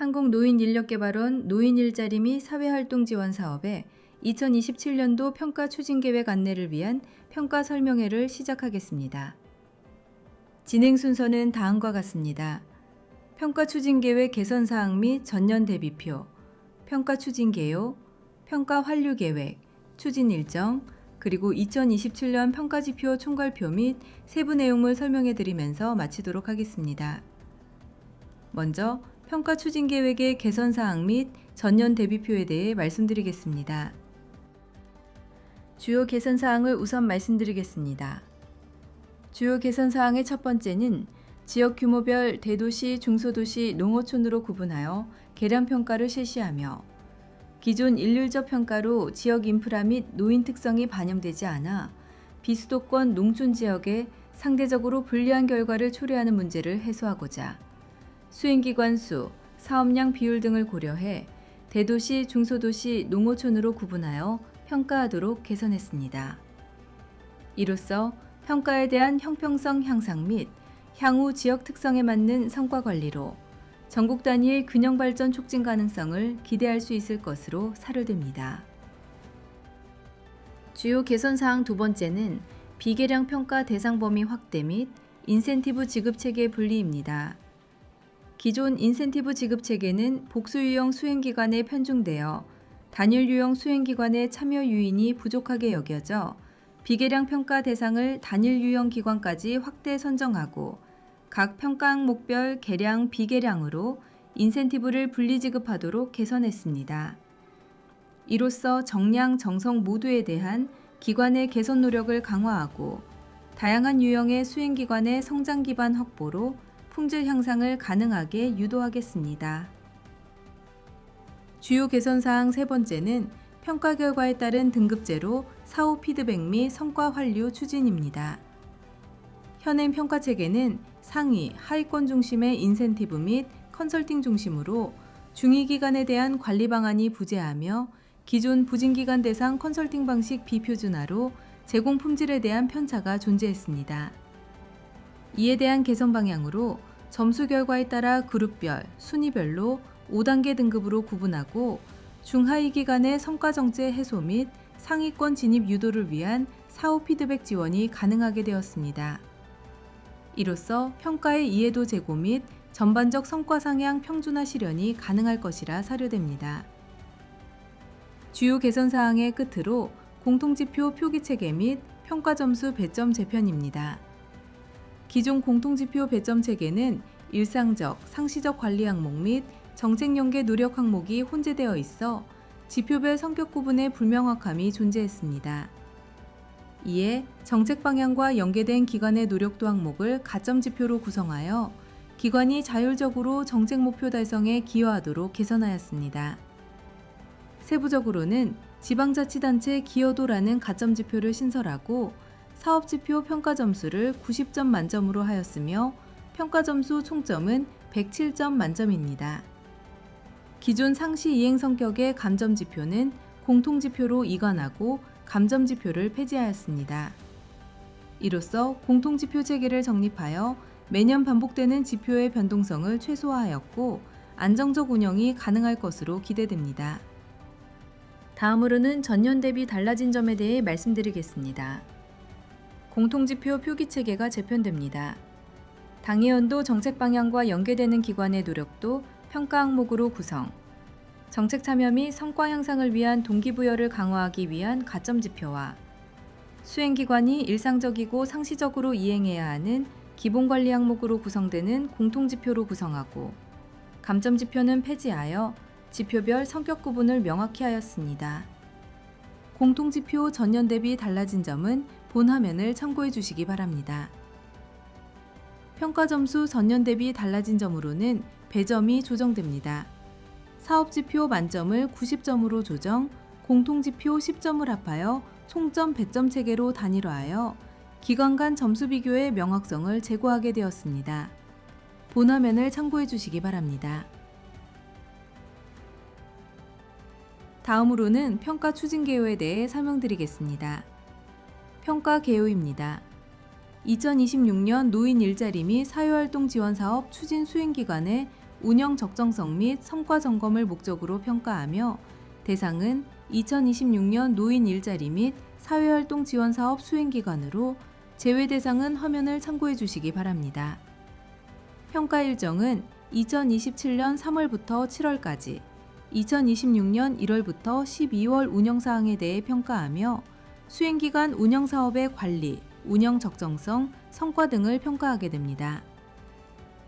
한국노인인력개발원 노인일자리 및 사회활동지원 사업에 2027년도 평가 추진계획 안내를 위한 평가 설명회를 시작하겠습니다. 진행 순서는 다음과 같습니다. 평가 추진계획 개선사항 및 전년 대비표, 평가 추진개요, 평가 환류계획, 추진일정, 그리고 2027년 평가지표 총괄표 및 세부 내용을 설명해 드리면서 마치도록 하겠습니다. 먼저 평가 추진계획의 개선사항 및 전년 대비표에 대해 말씀드리겠습니다. 주요 개선사항을 우선 말씀드리겠습니다. 주요 개선사항의 첫 번째는 지역 규모별 대도시, 중소도시, 농어촌으로 구분하여 계량평가를 실시하며 기존 일률적 평가로 지역 인프라 및 노인 특성이 반영되지 않아 비수도권 농촌 지역에 상대적으로 불리한 결과를 초래하는 문제를 해소하고자 수행기관 수, 사업량 비율 등을 고려해 대도시, 중소도시, 농어촌으로 구분하여 평가하도록 개선했습니다. 이로써 평가에 대한 형평성 향상 및 향후 지역 특성에 맞는 성과 관리로 전국 단위의 균형 발전 촉진 가능성을 기대할 수 있을 것으로 사료됩니다. 주요 개선사항 두 번째는 비계량 평가 대상 범위 확대 및 인센티브 지급 체계 분리입니다. 기존 인센티브 지급 체계는 복수 유형 수행기관에 편중되어 단일 유형 수행기관의 참여 유인이 부족하게 여겨져 비계량 평가 대상을 단일 유형 기관까지 확대 선정하고 각 평가 항목별 계량, 비계량으로 인센티브를 분리 지급하도록 개선했습니다. 이로써 정량, 정성 모두에 대한 기관의 개선 노력을 강화하고 다양한 유형의 수행기관의 성장 기반 확보로 품질 향상을 가능하게 유도하겠습니다. 주요 개선사항 세 번째는 평가 결과에 따른 등급제로 사후 피드백 및 성과 환류 추진입니다. 현행 평가체계는 상위, 하위권 중심의 인센티브 및 컨설팅 중심으로 중위기관에 대한 관리 방안이 부재하며 기존 부진기관 대상 컨설팅 방식 비표준화로 제공 품질에 대한 편차가 존재했습니다. 이에 대한 개선 방향으로 점수 결과에 따라 그룹별, 순위별로 5단계 등급으로 구분하고 중하위 기관의 성과 정체 해소 및 상위권 진입 유도를 위한 사후 피드백 지원이 가능하게 되었습니다. 이로써 평가의 이해도 제고 및 전반적 성과 상향 평준화 실현이 가능할 것이라 사료됩니다. 주요 개선사항의 끝으로 공통지표 표기체계 및 평가점수 배점 재편입니다. 기존 공통지표 배점 체계는 일상적, 상시적 관리 항목 및 정책 연계 노력 항목이 혼재되어 있어 지표별 성격 구분의 불명확함이 존재했습니다. 이에 정책 방향과 연계된 기관의 노력도 항목을 가점 지표로 구성하여 기관이 자율적으로 정책 목표 달성에 기여하도록 개선하였습니다. 세부적으로는 지방자치단체 기여도라는 가점 지표를 신설하고 사업지표 평가 점수를 90점 만점으로 하였으며 평가 점수 총점은 107점 만점입니다. 기존 상시 이행 성격의 감점 지표는 공통지표로 이관하고 감점 지표를 폐지하였습니다. 이로써 공통지표 체계를 정립하여 매년 반복되는 지표의 변동성을 최소화하였고 안정적 운영이 가능할 것으로 기대됩니다. 다음으로는 전년 대비 달라진 점에 대해 말씀드리겠습니다. 공통지표 표기체계가 재편됩니다. 당해연도 정책 방향과 연계되는 기관의 노력도 평가 항목으로 구성, 정책 참여 및 성과 향상을 위한 동기부여를 강화하기 위한 가점 지표와 수행기관이 일상적이고 상시적으로 이행해야 하는 기본관리 항목으로 구성되는 공통지표로 구성하고 감점 지표는 폐지하여 지표별 성격 구분을 명확히 하였습니다. 공통지표 전년 대비 달라진 점은 본 화면을 참고해 주시기 바랍니다. 평가점수 전년 대비 달라진 점으로는 배점이 조정됩니다. 사업지표 만점을 90점으로 조정, 공통지표 10점을 합하여 총점 배점 체계로 단일화하여 기관 간 점수 비교의 명확성을 제고하게 되었습니다. 본 화면을 참고해 주시기 바랍니다. 다음으로는 평가 추진 개요에 대해 설명드리겠습니다. 평가 개요입니다. 2026년 노인 일자리 및 사회활동 지원 사업 추진 수행 기간에 운영 적정성 및 성과 점검을 목적으로 평가하며 대상은 2026년 노인 일자리 및 사회활동 지원 사업 수행 기간으로 제외 대상은 화면을 참고해 주시기 바랍니다. 평가 일정은 2027년 3월부터 7월까지, 2026년 1월부터 12월 운영 사항에 대해 평가하며 수행 기간 운영 사업의 관리, 운영 적정성, 성과 등을 평가하게 됩니다.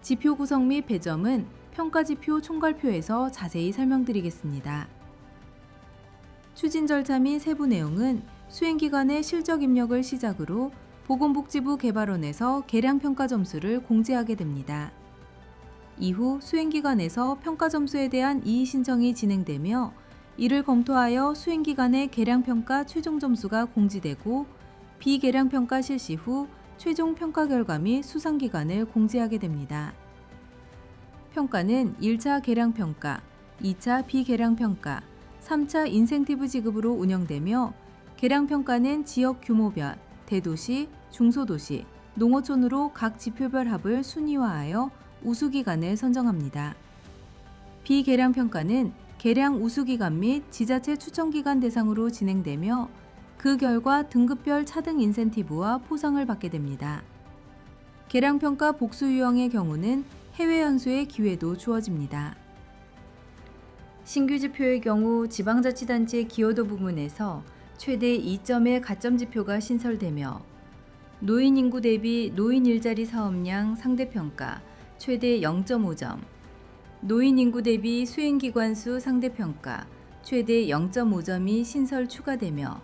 지표 구성 및 배점은 평가지표 총괄표에서 자세히 설명드리겠습니다. 추진 절차 및 세부 내용은 수행기간의 실적 입력을 시작으로 보건복지부 개발원에서 계량평가 점수를 공지하게 됩니다. 이후 수행기관에서 평가 점수에 대한 이의 신청이 진행되며 이를 검토하여 수행기관의 계량평가 최종 점수가 공지되고 비계량평가 실시 후 최종 평가 결과 및 수상기간을 공지하게 됩니다. 평가는 1차 계량평가, 2차 비계량평가, 3차 인센티브 지급으로 운영되며 계량평가는 지역 규모별, 대도시, 중소도시, 농어촌으로 각 지표별 합을 순위화하여 우수기관을 선정합니다. 비계량평가는 계량 우수기관 및 지자체 추천기관 대상으로 진행되며 그 결과 등급별 차등 인센티브와 포상을 받게 됩니다. 계량평가 복수 유형의 경우는 해외 연수의 기회도 주어집니다. 신규 지표의 경우 지방자치단체 기여도 부문에서 최대 2점의 가점 지표가 신설되며 노인 인구 대비 노인 일자리 사업량 상대평가 최대 0.5점, 노인 인구 대비 수행기관 수 상대평가 최대 0.5점이 신설 추가되며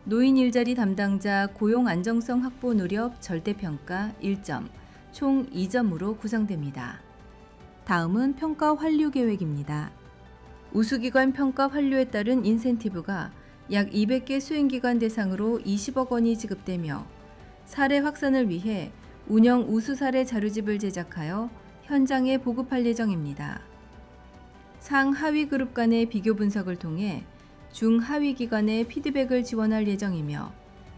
노인 일자리 담당자 고용 안정성 확보 노력 절대평가 1점, 총 2점으로 구성됩니다. 다음은 평가 환류 계획입니다. 우수기관 평가 환류에 따른 인센티브가 약 200개 수행기관 대상으로 20억 원이 지급되며 사례 확산을 위해 운영 우수 사례 자료집을 제작하여 현장에 보급할 예정입니다. 상하위 그룹 간의 비교 분석을 통해 중하위 기관의 피드백을 지원할 예정이며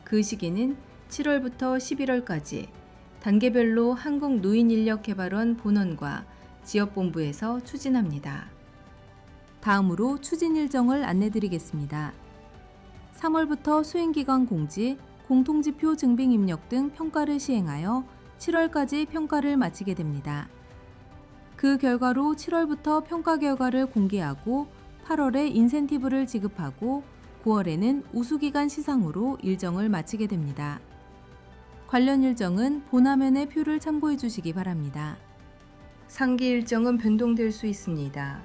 그 시기는 7월부터 11월까지 단계별로 한국노인인력개발원 본원과 지역본부에서 추진합니다. 다음으로 추진 일정을 안내드리겠습니다. 3월부터 수행기간 공지, 공통지표 증빙 입력 등 평가를 시행하여 7월까지 평가를 마치게 됩니다. 그 결과로 7월부터 평가 결과를 공개하고 8월에 인센티브를 지급하고 9월에는 우수기관 시상으로 일정을 마치게 됩니다. 관련 일정은 본화면의 표를 참고해 주시기 바랍니다. 상기 일정은 변동될 수 있습니다.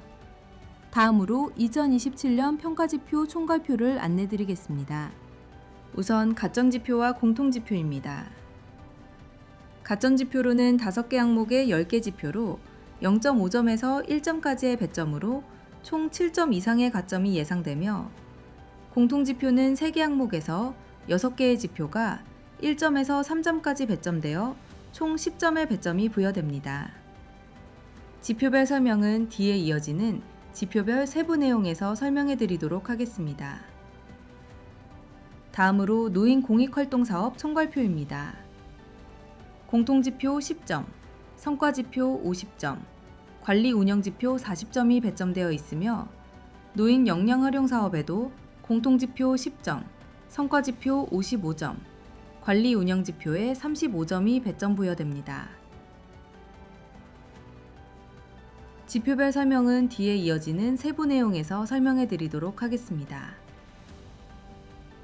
다음으로 2027년 평가지표 총괄표를 안내드리겠습니다. 우선 가점지표와 공통지표입니다. 가점지표로는 5개 항목의 10개 지표로 0.5점에서 1점까지의 배점으로 총 7점 이상의 가점이 예상되며 공통지표는 3개 항목에서 6개의 지표가 1점에서 3점까지 배점되어 총 10점의 배점이 부여됩니다. 지표별 설명은 뒤에 이어지는 지표별 세부 내용에서 설명해 드리도록 하겠습니다. 다음으로 노인 공익활동사업 총괄표입니다. 공통지표 10점, 성과지표 50점, 관리운영지표 40점이 배점되어 있으며 노인 역량활용사업에도 공통지표 10점, 성과지표 55점, 관리운영지표에 35점이 배점 부여됩니다. 지표별 설명은 뒤에 이어지는 세부 내용에서 설명해 드리도록 하겠습니다.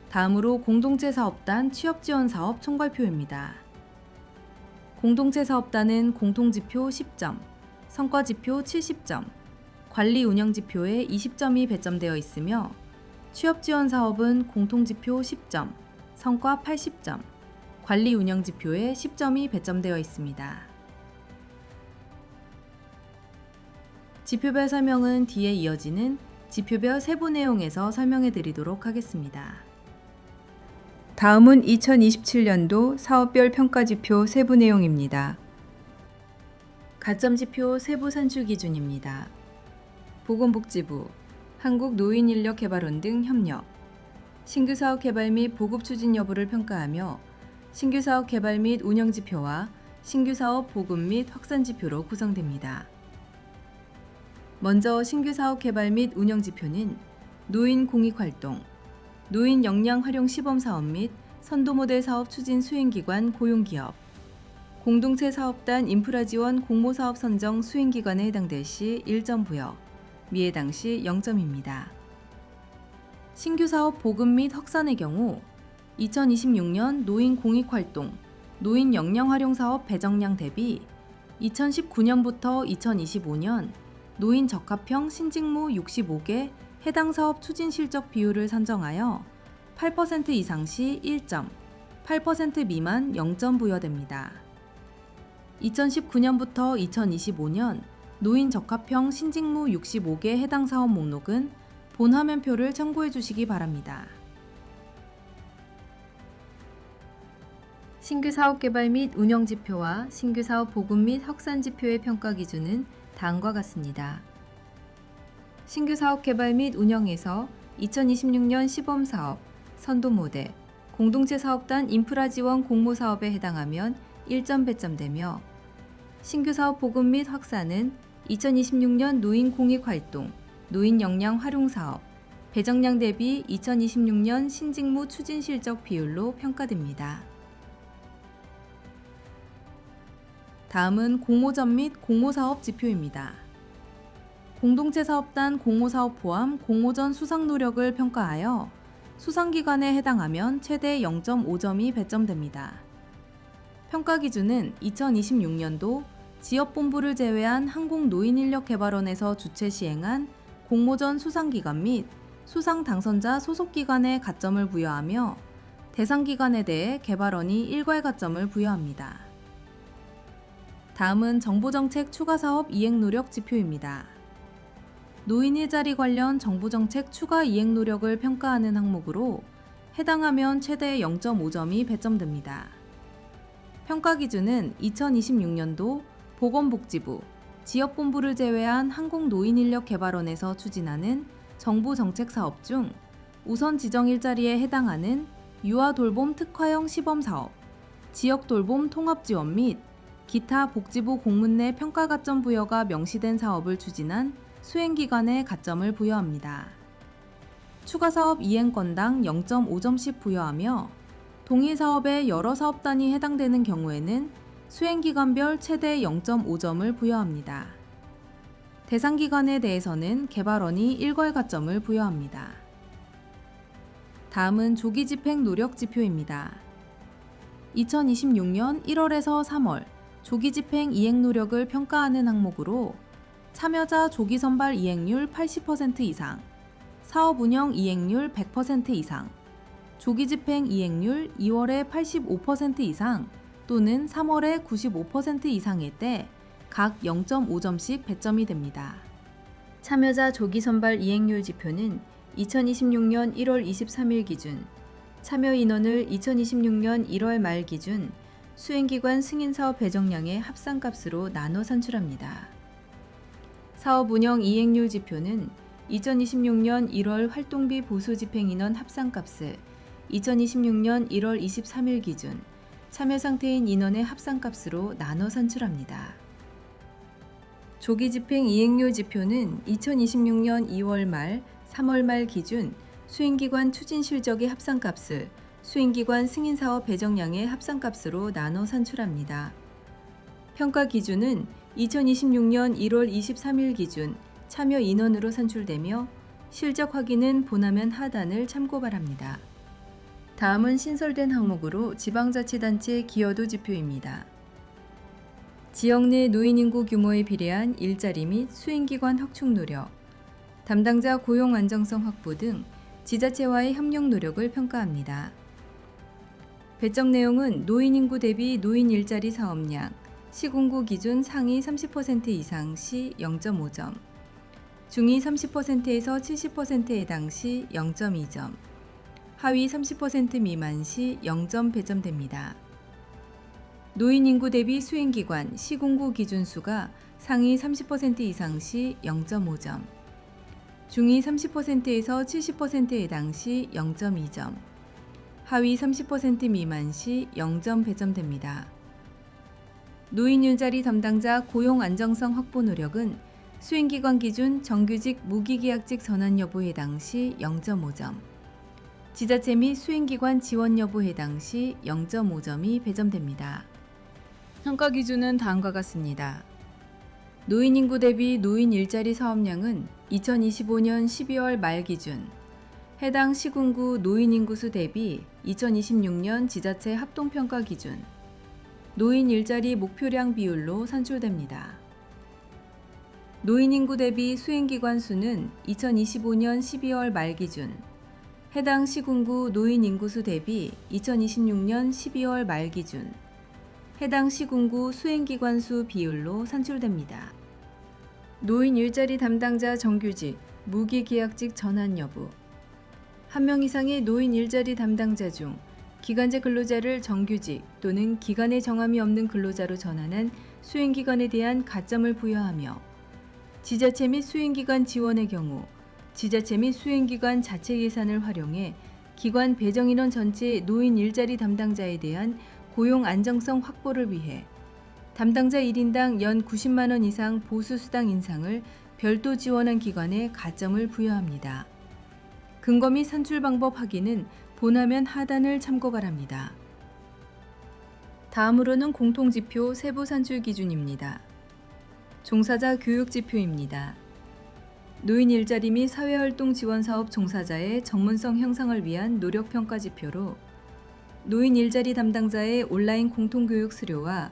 다음으로 공동체 사업단 취업지원 사업 총괄표입니다. 공동체 사업단은 공통지표 10점, 성과지표 70점, 관리운영지표에 20점이 배점되어 있으며 취업지원 사업은 공통지표 10점, 성과 80점, 관리운영지표에 10점이 배점되어 있습니다. 지표별 설명은 뒤에 이어지는 지표별 세부 내용에서 설명해 드리도록 하겠습니다. 다음은 2027년도 사업별 평가지표 세부 내용입니다. 가점지표 세부 산출 기준입니다. 보건복지부, 한국노인인력개발원 등 협력, 신규 사업 개발 및 보급 추진 여부를 평가하며 신규 사업 개발 및 운영 지표와 신규 사업 보급 및 확산 지표로 구성됩니다. 먼저 신규 사업 개발 및 운영 지표는 노인 공익활동, 노인 역량 활용 시범 사업 및 선도 모델 사업 추진 수행기관 고용기업, 공동체 사업단 인프라 지원 공모 사업 선정 수행기관에 해당될 시 1점 부여, 미해당 시 0점입니다. 신규 사업 보급 및 확산의 경우 2026년 노인 공익활동, 노인 역량 활용 사업 배정량 대비 2019년부터 2025년 노인 적합형 신직무 65개 해당 사업 추진 실적 비율을 산정하여 8% 이상 시 1점, 8% 미만 0점 부여됩니다. 2019년부터 2025년 노인 적합형 신직무 65개 해당 사업 목록은 본 화면표를 참고해 주시기 바랍니다. 신규 사업 개발 및 운영 지표와 신규 사업 보급 및 확산 지표의 평가 기준은 다음과 같습니다. 신규 사업 개발 및 운영에서 2026년 시범 사업, 선도 모델, 공동체 사업단 인프라 지원 공모 사업에 해당하면 1점 배점되며 신규 사업 보급 및 확산은 2026년 노인 공익 활동, 노인 역량 활용 사업, 배정량 대비 2026년 신직무 추진 실적 비율로 평가됩니다. 다음은 공모전 및 공모사업 지표입니다. 공동체 사업단 공모사업 포함 공모전 수상 노력을 평가하여 수상기관에 해당하면 최대 0.5점이 배점됩니다. 평가 기준은 2026년도 지역본부를 제외한 항공노인인력개발원에서 주최 시행한 공모전 수상기관 및 수상 당선자 소속기관에 가점을 부여하며 대상기관에 대해 개발원이 일괄가점을 부여합니다. 다음은 정부정책 추가사업 이행노력 지표입니다. 노인 일자리 관련 정부정책 추가 이행노력을 평가하는 항목으로 해당하면 최대 0.5점이 배점됩니다. 평가 기준은 2026년도 보건복지부, 지역본부를 제외한 항공노인인력개발원에서 추진하는 정부정책사업 중 우선 지정 일자리에 해당하는 유아돌봄 특화형 시범사업, 지역돌봄 통합지원 및 기타 복지부 공문 내 평가가점 부여가 명시된 사업을 추진한 수행기관에 가점을 부여합니다. 추가사업 이행건당 0.5점씩 부여하며 동일 사업에 여러 사업단이 해당되는 경우에는 수행기관별 최대 0.5점을 부여합니다. 대상기관에 대해서는 개발원이 일괄가점을 부여합니다. 다음은 조기집행 노력 지표입니다. 2026년 1월에서 3월 조기집행 이행노력을 평가하는 항목으로 참여자 조기선발 이행률 80% 이상, 사업운영 이행률 100% 이상, 조기집행 이행률 2월에 85% 이상 또는 3월에 95% 이상일 때 각 0.5점씩 배점이 됩니다. 참여자 조기선발 이행률 지표는 2026년 1월 23일 기준, 참여 인원을 2026년 1월 말 기준 수행기관 승인사업 배정량의 합산값으로 나눠 산출합니다. 사업 운영 이행률 지표는 2026년 1월 활동비 보수 집행인원 합산값을 2026년 1월 23일 기준 참여 상태인 인원의 합산값으로 나눠 산출합니다. 조기 집행 이행률 지표는 2026년 2월 말, 3월 말 기준 수행기관 추진 실적의 합산값을 수행기관 승인사업 배정량의 합산값으로 나눠 산출합니다. 평가 기준은 2026년 1월 23일 기준 참여 인원으로 산출되며 실적 확인은 본화면 하단을 참고 바랍니다. 다음은 신설된 항목으로 지방자치단체 기여도 지표입니다. 지역 내 노인 인구 규모에 비례한 일자리 및 수행기관 확충 노력, 담당자 고용 안정성 확보 등 지자체와의 협력 노력을 평가합니다. 배정 내용은 노인 인구 대비 노인 일자리 사업량, 시군구 기준 상위 30% 이상 시 0.5점, 중위 30%에서 70%에 해당 시 0.2점, 하위 30% 미만 시 0점 배점됩니다. 노인 인구 대비 수행기관 시군구 기준수가 상위 30% 이상 시 0.5점, 중위 30%에서 70%에 해당 시 0.2점, 하위 30% 미만 시 0점 배점됩니다. 노인 일자리 담당자 고용 안정성 확보 노력은 수행기관 기준 정규직 무기계약직 전환 여부 해당 시 0.5점, 지자체 및 수행기관 지원 여부 해당 시 0.5점이 배점됩니다. 평가 기준은 다음과 같습니다. 노인 인구 대비 노인 일자리 사업량은 2025년 12월 말 기준 해당 시군구 노인 인구수 대비 2026년 지자체 합동평가 기준 노인 일자리 목표량 비율로 산출됩니다. 노인 인구 대비 수행기관 수는 2025년 12월 말 기준 해당 시군구 노인 인구수 대비 2026년 12월 말 기준 해당 시군구 수행기관 수 비율로 산출됩니다. 노인 일자리 담당자 정규직, 무기계약직 전환 여부. 1명 이상의 노인 일자리 담당자 중 기간제 근로자를 정규직 또는 기간의 정함이 없는 근로자로 전환한 수행기관에 대한 가점을 부여하며 지자체 및 수행기관 지원의 경우 지자체 및 수행기관 자체 예산을 활용해 기관 배정인원 전체 노인 일자리 담당자에 대한 고용 안정성 확보를 위해 담당자 1인당 연 90만 원 이상 보수수당 인상을 별도 지원한 기관에 가점을 부여합니다. 근거 및 산출 방법 확인은 본화면 하단을 참고 바랍니다. 다음으로는 공통지표 세부 산출 기준입니다. 종사자 교육지표입니다. 노인 일자리 및 사회활동 지원사업 종사자의 전문성 향상을 위한 노력평가 지표로 노인 일자리 담당자의 온라인 공통교육 수료와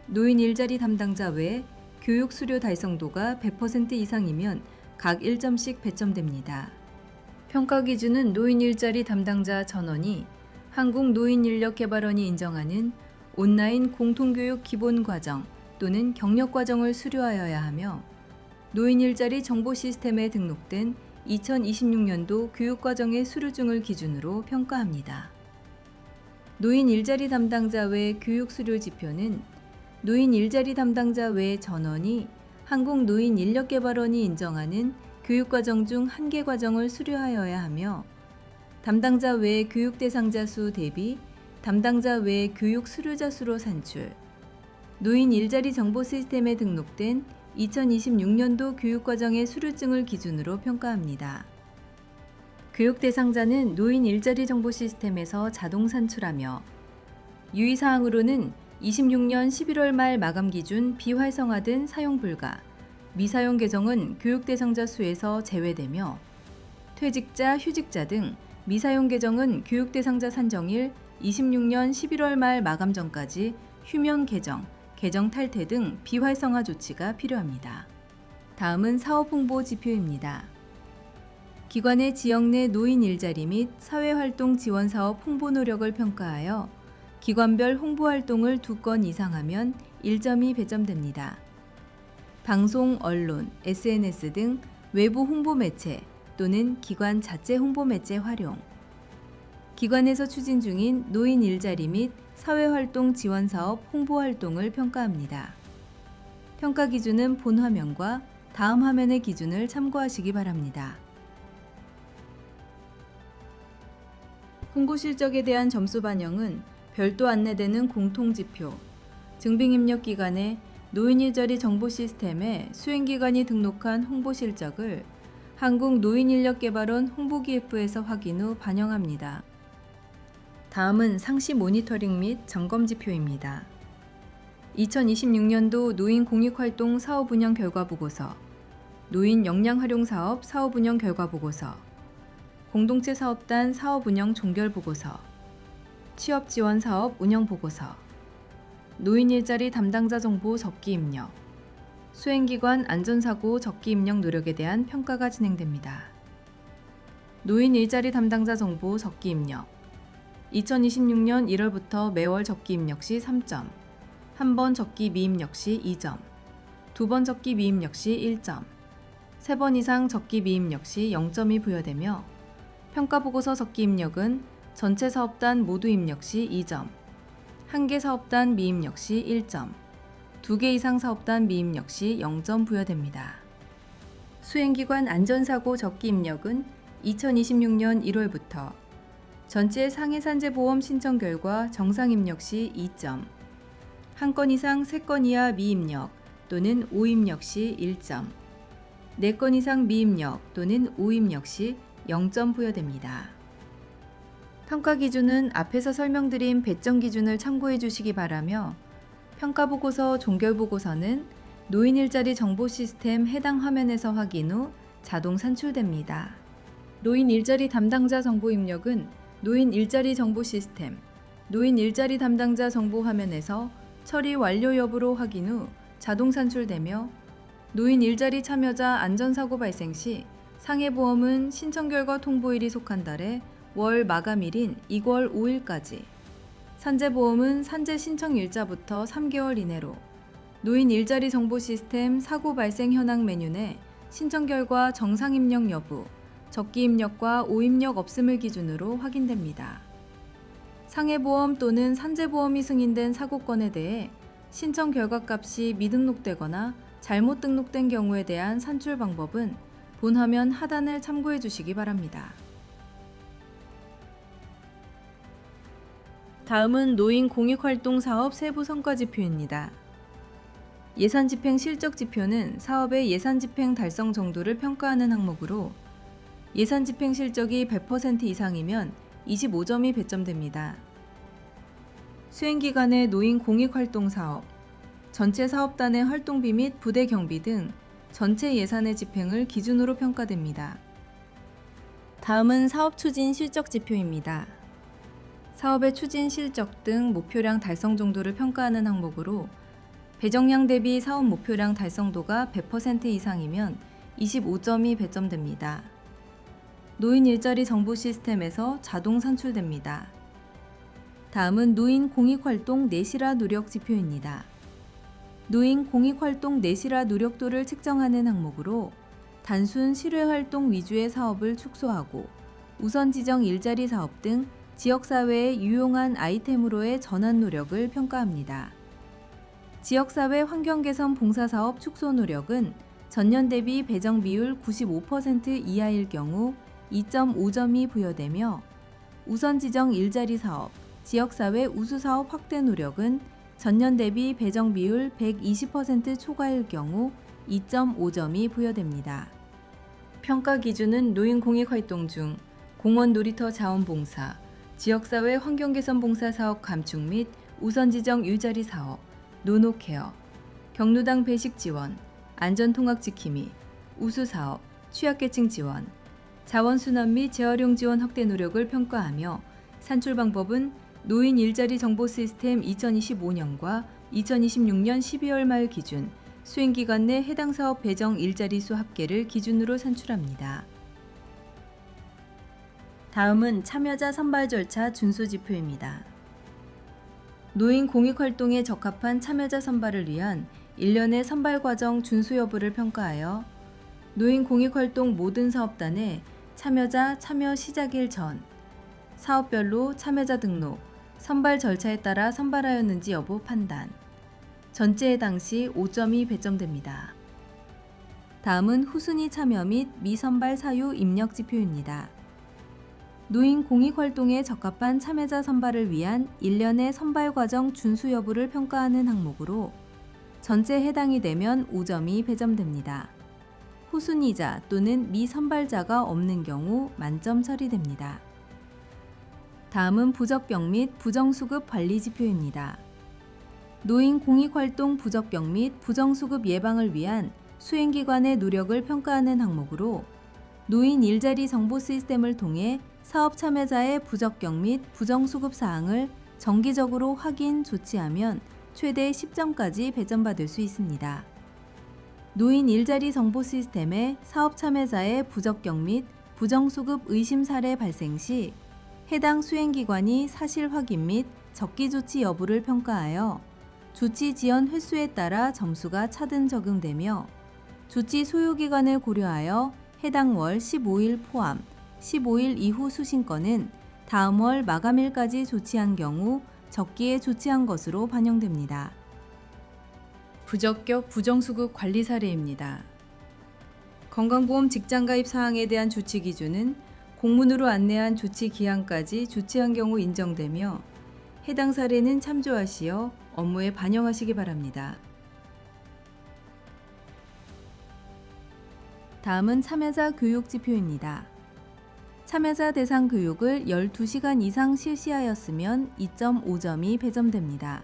노인 일자리 담당자 외 교육 수료 달성도가 100% 이상이면 각 1점씩 배점됩니다. 평가 기준은 노인 일자리 담당자 전원이 한국노인인력개발원이 인정하는 온라인 공통교육 기본과정 또는 경력과정을 수료하여야 하며 노인 일자리 정보 시스템에 등록된 2026년도 교육과정의 수료증을 기준으로 평가합니다. 노인 일자리 담당자 외 교육 수료 지표는 노인 일자리 담당자 외 전원이 한국노인인력개발원이 인정하는 교육과정 중 한 개 과정을 수료하여야 하며 담당자 외 교육 대상자 수 대비 담당자 외 교육 수료자 수로 산출, 노인 일자리 정보 시스템에 등록된 2026년도 교육과정의 수료증을 기준으로 평가합니다. 교육 대상자는 노인 일자리 정보 시스템에서 자동 산출하며 유의사항으로는 26년 11월 말 마감 기준 비활성화된 사용 불가, 미사용 계정은 교육 대상자 수에서 제외되며 퇴직자, 휴직자 등 미사용 계정은 교육 대상자 산정일 26년 11월 말 마감 전까지 휴면 계정, 계정 탈퇴 등 비활성화 조치가 필요합니다. 다음은 사업 홍보 지표입니다. 기관의 지역 내 노인 일자리 및 사회활동 지원 사업 홍보 노력을 평가하여 기관별 홍보 활동을 2건 이상 하면 1점이 배점됩니다. 방송, 언론, SNS 등 외부 홍보 매체 또는 기관 자체 홍보 매체 활용, 기관에서 추진 중인 노인 일자리 및 사회활동 지원 사업 홍보 활동을 평가합니다. 평가 기준은 본 화면과 다음 화면의 기준을 참고하시기 바랍니다. 홍보 실적에 대한 점수 반영은 별도 안내되는 공통지표, 증빙입력 기간에 노인 일자리 정보 시스템에 수행기관이 등록한 홍보 실적을 한국노인인력개발원 홍보기획부에서 확인 후 반영합니다. 다음은 상시 모니터링 및 점검 지표입니다. 2026년도 노인 공익활동 사업운영 결과보고서, 노인 역량활용사업 사업운영 결과보고서, 공동체 사업단 사업운영 종결보고서, 취업지원사업 운영보고서, 노인 일자리 담당자 정보 적기 입력, 수행기관 안전사고 적기 입력 노력에 대한 평가가 진행됩니다. 노인 일자리 담당자 정보 적기 입력 2026년 1월부터 매월 적기 입력 시 3점, 한 번 적기 미입력 시 2점, 두 번 적기 미입력 시 1점, 3번 이상 적기 미입력 시 0점이 부여되며 평가보고서 적기 입력은 전체 사업단 모두 입력 시 2점, 한 개 사업단 미입력 시 1점, 2개 이상 사업단 미입력 시 0점 부여됩니다. 수행기관 안전사고 적기 입력은 2026년 1월부터 전체 상해산재보험 신청 결과 정상 입력 시 2점, 한 건 이상 3건 이하 미입력 또는 오입력 시 1점, 4건 이상 미입력 또는 우입력 시 0점 부여됩니다. 평가 기준은 앞에서 설명드린 배점 기준을 참고해 주시기 바라며 평가보고서 종결보고서는 노인 일자리 정보 시스템 해당 화면에서 확인 후 자동 산출됩니다. 노인 일자리 담당자 정보 입력은 노인 일자리 정보 시스템, 노인 일자리 담당자 정보 화면에서 처리 완료 여부로 확인 후 자동 산출되며 노인 일자리 참여자 안전사고 발생 시 상해보험은 신청 결과 통보일이 속한 달에 월 마감일인 2월 5일까지, 산재보험은 산재 신청 일자부터 3개월 이내로 노인 일자리 정보 시스템 사고 발생 현황 메뉴 내 신청 결과 정상 입력 여부, 적기 입력과 오입력 없음을 기준으로 확인됩니다. 상해보험 또는 산재보험이 승인된 사고건에 대해 신청 결과값이 미등록되거나 잘못 등록된 경우에 대한 산출 방법은 본 화면 하단을 참고해 주시기 바랍니다. 다음은 노인 공익활동 사업 세부 성과 지표입니다. 예산 집행 실적 지표는 사업의 예산 집행 달성 정도를 평가하는 항목으로 예산 집행 실적이 100% 이상이면 25점이 배점됩니다. 수행기간의 노인 공익활동 사업, 전체 사업단의 활동비 및 부대 경비 등 전체 예산의 집행을 기준으로 평가됩니다. 다음은 사업 추진 실적 지표입니다. 사업의 추진 실적 등 목표량 달성 정도를 평가하는 항목으로 배정량 대비 사업 목표량 달성도가 100% 이상이면 25점이 배점됩니다. 노인 일자리 정보 시스템에서 자동 산출됩니다. 다음은 노인 공익활동 내실화 노력 지표입니다. 노인 공익활동 내실화 노력도를 측정하는 항목으로 단순 실외활동 위주의 사업을 축소하고 우선 지정 일자리 사업 등 지역사회에 유용한 아이템으로의 전환 노력을 평가합니다. 지역사회 환경개선 봉사사업 축소 노력은 전년 대비 배정 비율 95% 이하일 경우 2.5점이 부여되며 우선 지정 일자리 사업, 지역사회 우수사업 확대 노력은 전년 대비 배정 비율 120% 초과일 경우 2.5점이 부여됩니다. 평가 기준은 노인 공익활동 중 공원 놀이터 자원봉사, 지역사회 환경개선 봉사 사업 감축 및 우선 지정 일자리 사업, 노노케어, 경로당 배식 지원, 안전통학 지킴이, 우수사업, 취약계층 지원, 자원순환 및 재활용 지원 확대 노력을 평가하며 산출 방법은 노인 일자리 정보 시스템 2025년과 2026년 12월 말 기준 수행기간 내 해당 사업 배정 일자리 수 합계를 기준으로 산출합니다. 다음은 참여자 선발 절차 준수 지표입니다. 노인 공익활동에 적합한 참여자 선발을 위한 일련의 선발 과정 준수 여부를 평가하여 노인 공익활동 모든 사업단의 참여자 참여 시작일 전, 사업별로 참여자 등록, 선발 절차에 따라 선발하였는지 여부 판단, 전체 해당 시 5점이 배점됩니다. 다음은 후순위 참여 및 미선발 사유 입력 지표입니다. 노인 공익활동에 적합한 참여자 선발을 위한 일련의 선발 과정 준수 여부를 평가하는 항목으로 전체 해당이 되면 5점이 배점됩니다. 후순위자 또는 미선발자가 없는 경우 만점 처리됩니다. 다음은 부적격 및 부정수급 관리 지표입니다. 노인 공익활동 부적격 및 부정수급 예방을 위한 수행기관의 노력을 평가하는 항목으로 노인 일자리 정보 시스템을 통해 사업 참여자의 부적격 및 부정수급 사항을 정기적으로 확인, 조치하면 최대 10점까지 배점받을 수 있습니다. 노인 일자리 정보 시스템의 사업 참여자의 부적격 및 부정수급 의심 사례 발생 시 해당 수행기관이 사실 확인 및 적기 조치 여부를 평가하여 조치 지연 횟수에 따라 점수가 차등 적용되며 조치 소요기간을 고려하여 해당 월 15일 포함 15일 이후 수신건은 다음 월 마감일까지 조치한 경우 적기에 조치한 것으로 반영됩니다. 부적격 부정수급 관리 사례입니다. 건강보험 직장가입 사항에 대한 조치 기준은 공문으로 안내한 조치 기한까지 조치한 경우 인정되며 해당 사례는 참조하시어 업무에 반영하시기 바랍니다. 다음은 참여자 교육 지표입니다. 참여자 대상 교육을 12시간 이상 실시하였으면 2.5점이 배점됩니다.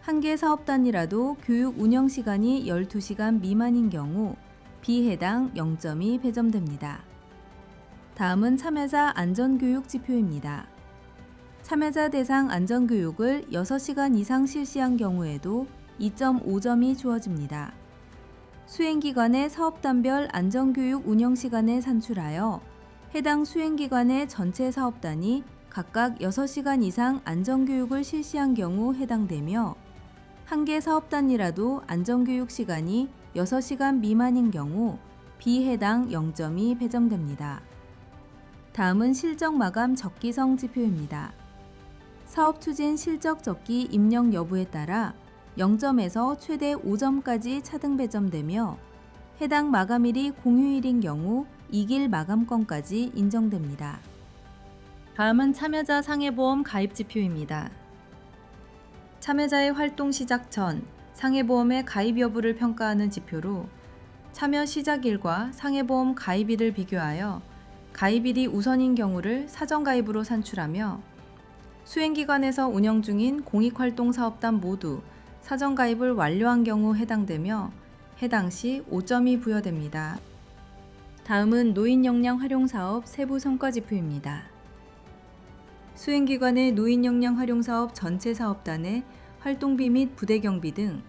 한 개 사업 단위라도 교육 운영 시간이 12시간 미만인 경우 비해당 0점이 배점됩니다. 다음은 참여자 안전교육 지표입니다. 참여자 대상 안전교육을 6시간 이상 실시한 경우에도 2.5점이 주어집니다. 수행기관의 사업단별 안전교육 운영시간을 산출하여 해당 수행기관의 전체 사업단이 각각 6시간 이상 안전교육을 실시한 경우 해당되며 한 개 사업단이라도 안전교육 시간이 6시간 미만인 경우 비해당 0점이 배점됩니다. 다음은 실적 마감 적기성 지표입니다. 사업 추진 실적 적기 입력 여부에 따라 0점에서 최대 5점까지 차등 배점되며 해당 마감일이 공휴일인 경우 2길 마감권까지 인정됩니다. 다음은 참여자 상해보험 가입 지표입니다. 참여자의 활동 시작 전 상해보험의 가입 여부를 평가하는 지표로 참여 시작일과 상해보험 가입일을 비교하여 가입일이 우선인 경우를 사전가입으로 산출하며 수행기관에서 운영 중인 공익활동사업단 모두 사전가입을 완료한 경우 해당되며 해당 시 5점이 부여됩니다. 다음은 노인역량 활용사업 세부 성과지표입니다. 수행기관의 노인역량 활용사업 전체 사업단의 활동비 및 부대경비 등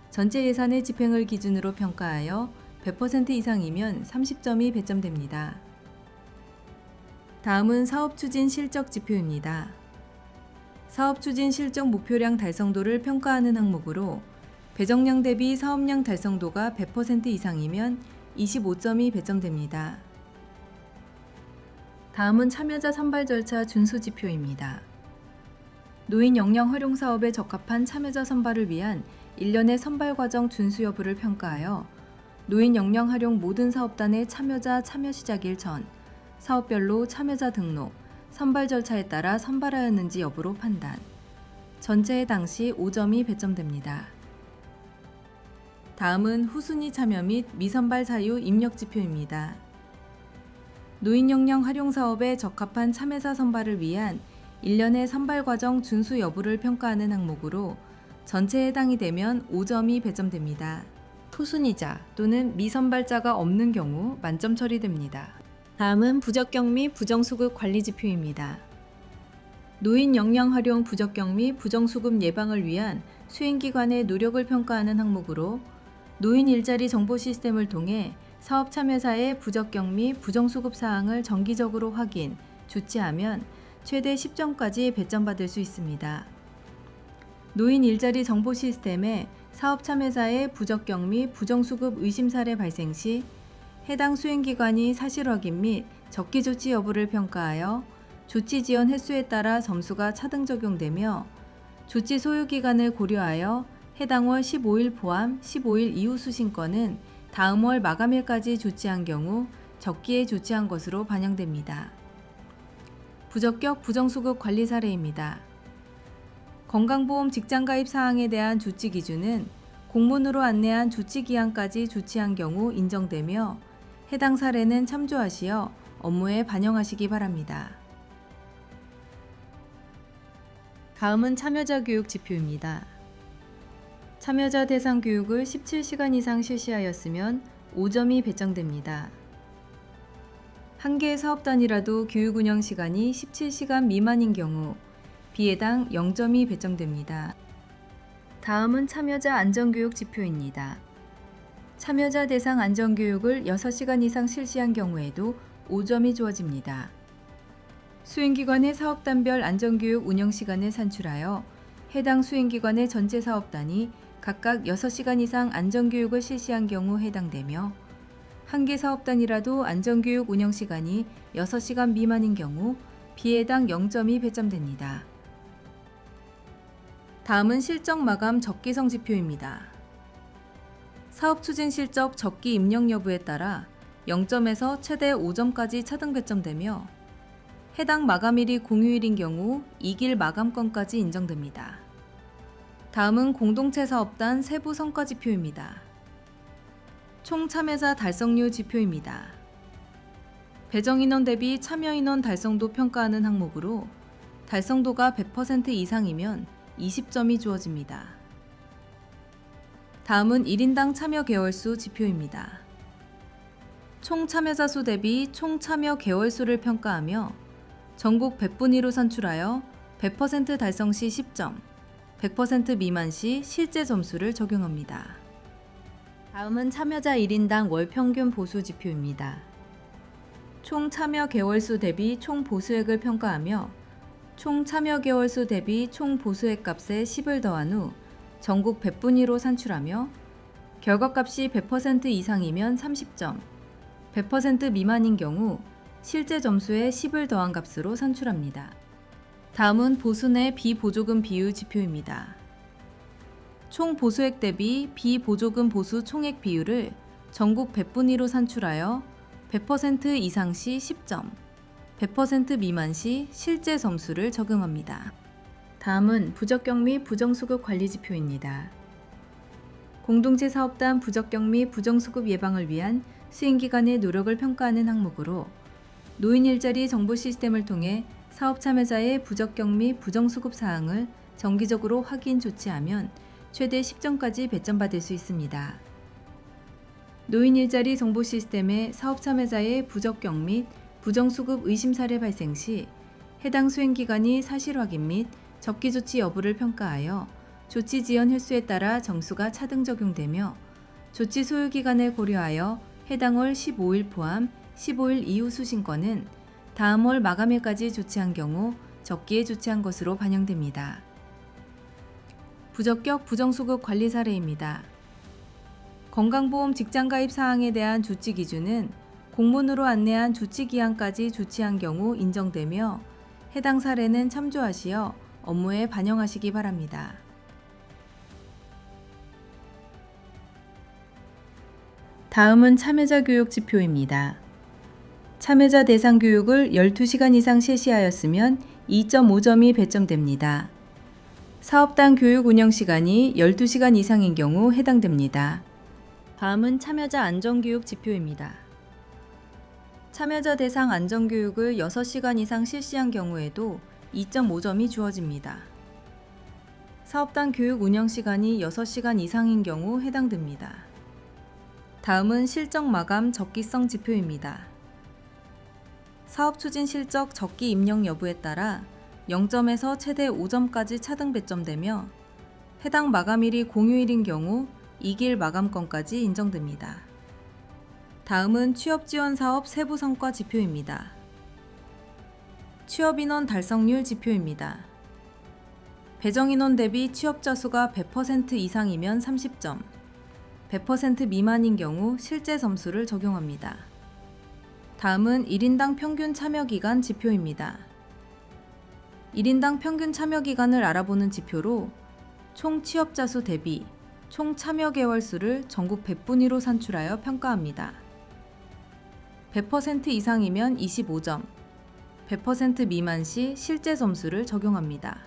전체 예산의 집행을 기준으로 평가하여 100% 이상이면 30점이 배점됩니다. 다음은 사업추진 실적 지표입니다. 사업추진 실적 목표량 달성도를 평가하는 항목으로 배정량 대비 사업량 달성도가 100% 이상이면 25점이 배점됩니다. 다음은 참여자 선발 절차 준수 지표입니다. 노인 역량 활용 사업에 적합한 참여자 선발을 위한 일련의 선발 과정 준수 여부를 평가하여 노인 역량 활용 모든 사업단의 참여자 참여 시작일 전 사업별로 참여자 등록, 선발 절차에 따라 선발하였는지 여부로 판단. 전체 당시 5점이 배점됩니다. 다음은 후순위 참여 및 미선발 사유 입력 지표입니다. 노인 역량 활용 사업에 적합한 참여자 선발을 위한 일련의 선발 과정 준수 여부를 평가하는 항목으로 전체에 해당이 되면 5점이 배점됩니다. 후순위자 또는 미선발자가 없는 경우 만점 처리됩니다. 다음은 부적격 및 부정수급 관리 지표입니다. 노인 역량 활용 부적격 및 부정수급 예방을 위한 수행기관의 노력을 평가하는 항목으로 노인 일자리 정보 시스템을 통해 사업 참여자의 부적격 및 부정수급 사항을 정기적으로 확인, 조치하면 최대 10점까지 배점받을 수 있습니다. 노인 일자리 정보 시스템에 사업 참여자의 부적격 및 부정수급 의심 사례 발생 시 해당 수행기관이 사실 확인 및 적기 조치 여부를 평가하여 조치 지연 횟수에 따라 점수가 차등 적용되며 조치 소요 기간을 고려하여 해당 월 15일 포함 15일 이후 수신권은 다음 월 마감일까지 조치한 경우 적기에 조치한 것으로 반영됩니다. 부적격 부정수급 관리 사례입니다. 건강보험 직장가입 사항에 대한 조치 기준은 공문으로 안내한 조치 기한까지 조치한 경우 인정되며 해당 사례는 참조하시어 업무에 반영하시기 바랍니다. 다음은 참여자 교육 지표입니다. 참여자 대상 교육을 17시간 이상 실시하였으면 5점이 배정됩니다. 한 개의 사업 단위라도 교육 운영 시간이 17시간 미만인 경우 비해당 0점이 배정됩니다. 다음은 참여자 안전교육 지표입니다. 참여자 대상 안전교육을 6시간 이상 실시한 경우에도 5점이 주어집니다. 수행기관의 사업단별 안전교육 운영시간을 산출하여 해당 수행기관의 전체 사업단이 각각 6시간 이상 안전교육을 실시한 경우 해당되며 한 개 사업단이라도 안전교육 운영시간이 6시간 미만인 경우 비해당 0점이 배점됩니다. 다음은 실적 마감 적기성 지표입니다. 사업 추진 실적 적기 입력 여부에 따라 0점에서 최대 5점까지 차등 배점되며 해당 마감일이 공휴일인 경우 2길 마감권까지 인정됩니다. 다음은 공동체 사업단 세부 성과 지표입니다. 총 참여자 달성률 지표입니다. 배정 인원 대비 참여 인원 달성도 평가하는 항목으로 달성도가 100% 이상이면 20점이 주어집니다. 다음은 1인당 참여 개월수 지표입니다. 총 참여자 수 대비 총 참여 개월수를 평가하며 전국 100분위로 산출하여 100% 달성 시 10점, 100% 미만 시 실제 점수를 적용합니다. 다음은 참여자 1인당 월 평균 보수 지표입니다. 총 참여 개월수 대비 총 보수액을 평가하며 총 참여 개월수 대비 총 보수액 값에 10을 더한 후 전국 100분위로 산출하며 결과값이 100% 이상이면 30점, 100% 미만인 경우 실제 점수에 10을 더한 값으로 산출합니다. 다음은 보수 내 비보조금 비율 지표입니다. 총 보수액 대비 비보조금 보수 총액 비율을 전국 100분위로 산출하여 100% 이상 시 10점, 100% 미만 시 실제 점수를 적용합니다. 다음은 부적격 및 부정수급 관리 지표입니다. 공동체 사업단 부적격 및 부정수급 예방을 위한 수행기관의 노력을 평가하는 항목으로 노인 일자리 정보 시스템을 통해 사업 참여자의 부적격 및 부정수급 사항을 정기적으로 확인 조치하면 최대 10점까지 배점받을 수 있습니다. 노인 일자리 정보 시스템에 사업 참여자의 부적격 및 부정수급 의심 사례 발생 시 해당 수행기관이 사실 확인 및 적기 조치 여부를 평가하여 조치 지연 횟수에 따라 점수가 차등 적용되며 조치 소요 기간을 고려하여 해당 월 15일 포함 15일 이후 수신권은 다음 월 마감일까지 조치한 경우 적기에 조치한 것으로 반영됩니다. 부적격 부정수급 관리 사례입니다. 건강보험 직장가입 사항에 대한 조치 기준은 공문으로 안내한 조치 기한까지 조치한 경우 인정되며 해당 사례는 참조하시어 업무에 반영하시기 바랍니다. 다음은 참여자 교육 지표입니다. 참여자 대상 교육을 12시간 이상 실시하였으면 2.5점이 배점됩니다. 사업단 교육 운영 시간이 12시간 이상인 경우 해당됩니다. 다음은 참여자 안전교육 지표입니다. 참여자 대상 안전교육을 6시간 이상 실시한 경우에도 2.5점이 주어집니다. 사업단 교육 운영 시간이 6시간 이상인 경우 해당됩니다. 다음은 실적 마감 적기성 지표입니다. 사업 추진 실적 적기 입력 여부에 따라 0점에서 최대 5점까지 차등 배점되며 해당 마감일이 공휴일인 경우 2길 마감권까지 인정됩니다. 다음은 취업지원사업 세부 성과 지표입니다. 취업인원 달성률 지표입니다. 배정인원 대비 취업자 수가 100% 이상이면 30점, 100% 미만인 경우 실제 점수를 적용합니다. 다음은 1인당 평균 참여기간 지표입니다. 1인당 평균 참여기간을 알아보는 지표로 총 취업자 수 대비 총 참여 개월 수를 전국 100분위로 산출하여 평가합니다. 100% 이상이면 25점, 100% 미만 시 실제 점수를 적용합니다.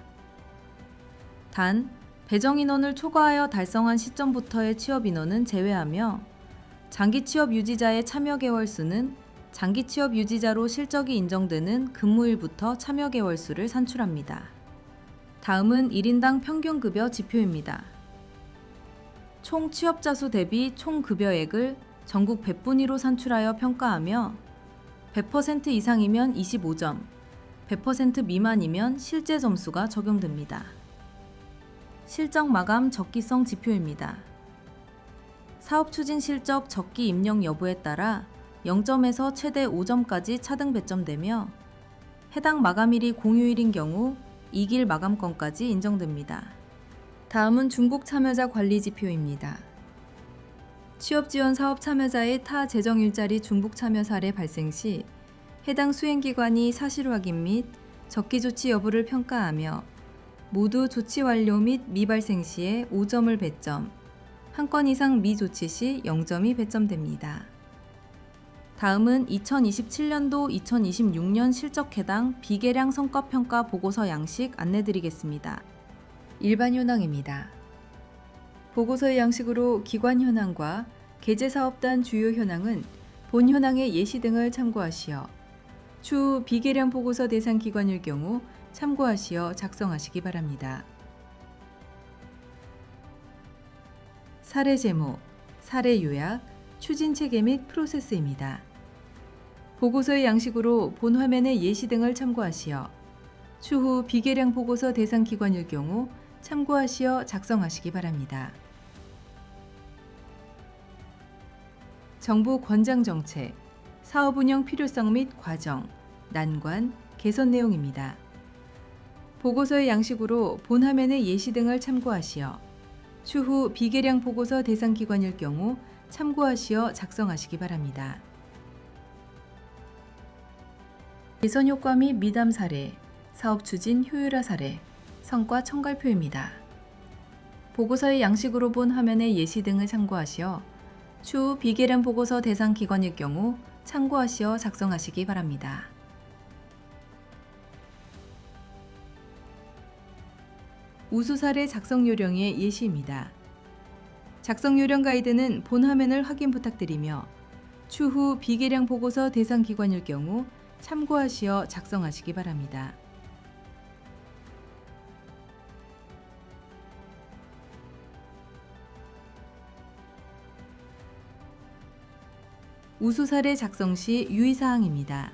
단, 배정 인원을 초과하여 달성한 시점부터의 취업 인원은 제외하며 장기 취업 유지자의 참여 개월 수는 장기 취업 유지자로 실적이 인정되는 근무일부터 참여 개월 수를 산출합니다. 다음은 1인당 평균 급여 지표입니다. 총 취업자 수 대비 총 급여액을 전국 100분위로 산출하여 평가하며 100% 이상이면 25점, 100% 미만이면 실제 점수가 적용됩니다. 실적 마감 적기성 지표입니다. 사업 추진 실적 적기 입력 여부에 따라 0점에서 최대 5점까지 차등 배점되며 해당 마감일이 공휴일인 경우 2길 마감권까지 인정됩니다. 다음은 중복 참여자 관리 지표입니다. 취업지원 사업 참여자의 타 재정 일자리 중복 참여 사례 발생 시 해당 수행기관이 사실 확인 및 적기 조치 여부를 평가하며 모두 조치 완료 및 미발생 시에 5점을 배점, 한 건 이상 미조치 시 0점이 배점됩니다. 다음은 2027년도 2026년 실적 해당 비계량 성과평가 보고서 양식 안내드리겠습니다. 일반 현황입니다. 보고서의 양식으로 기관 현황과 계제사업단 주요 현황은 본 현황의 예시 등을 참고하시어 추후 비계량 보고서 대상 기관일 경우 참고하시어 작성하시기 바랍니다. 사례 제목, 사례 요약, 추진 체계 및 프로세스입니다. 보고서의 양식으로 본 화면의 예시 등을 참고하시어 추후 비계량 보고서 대상 기관일 경우 참고하시어 작성하시기 바랍니다. 정부 권장 정책, 사업 운영 필요성 및 과정, 난관, 개선 내용입니다. 보고서의 양식으로 본 화면의 예시 등을 참고하시어 추후 비계량 보고서 대상 기관일 경우 참고하시어 작성하시기 바랍니다. 개선 효과 및 미담 사례, 사업 추진 효율화 사례, 성과 청갈표입니다. 보고서의 양식으로 본 화면의 예시 등을 참고하시어 추후 비계량 보고서 대상 기관일 경우 참고하시어 작성하시기 바랍니다. 우수 사례 작성 요령의 예시입니다. 작성 요령 가이드는 본 화면을 확인 부탁드리며 추후 비계량 보고서 대상 기관일 경우 참고하시어 작성하시기 바랍니다. 우수 사례 작성 시 유의사항입니다.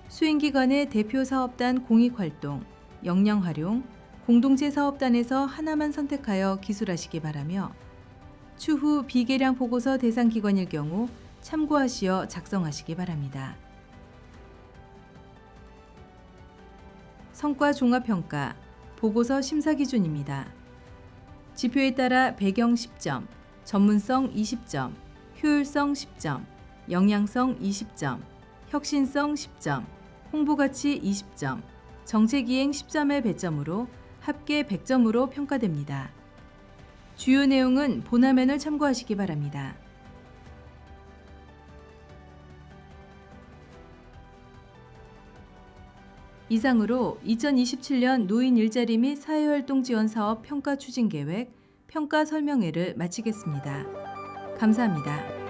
수행기관의 대표 사업단 공익활동, 역량 활용, 공동체 사업단에서 하나만 선택하여 기술하시기 바라며 추후 비계량 보고서 대상 기관일 경우 참고하시어 작성하시기 바랍니다. 성과 종합평가, 보고서 심사 기준입니다. 지표에 따라 배경 10점, 전문성 20점, 효율성 10점, 영양성 20점, 혁신성 10점, 홍보가치 20점, 정책이행 10점의 배점으로 합계 100점으로 평가됩니다. 주요 내용은 본 화면을 참고하시기 바랍니다. 이상으로 2027년 노인 일자리 및 사회활동 지원 사업 평가 추진 계획, 평가 설명회를 마치겠습니다. 감사합니다.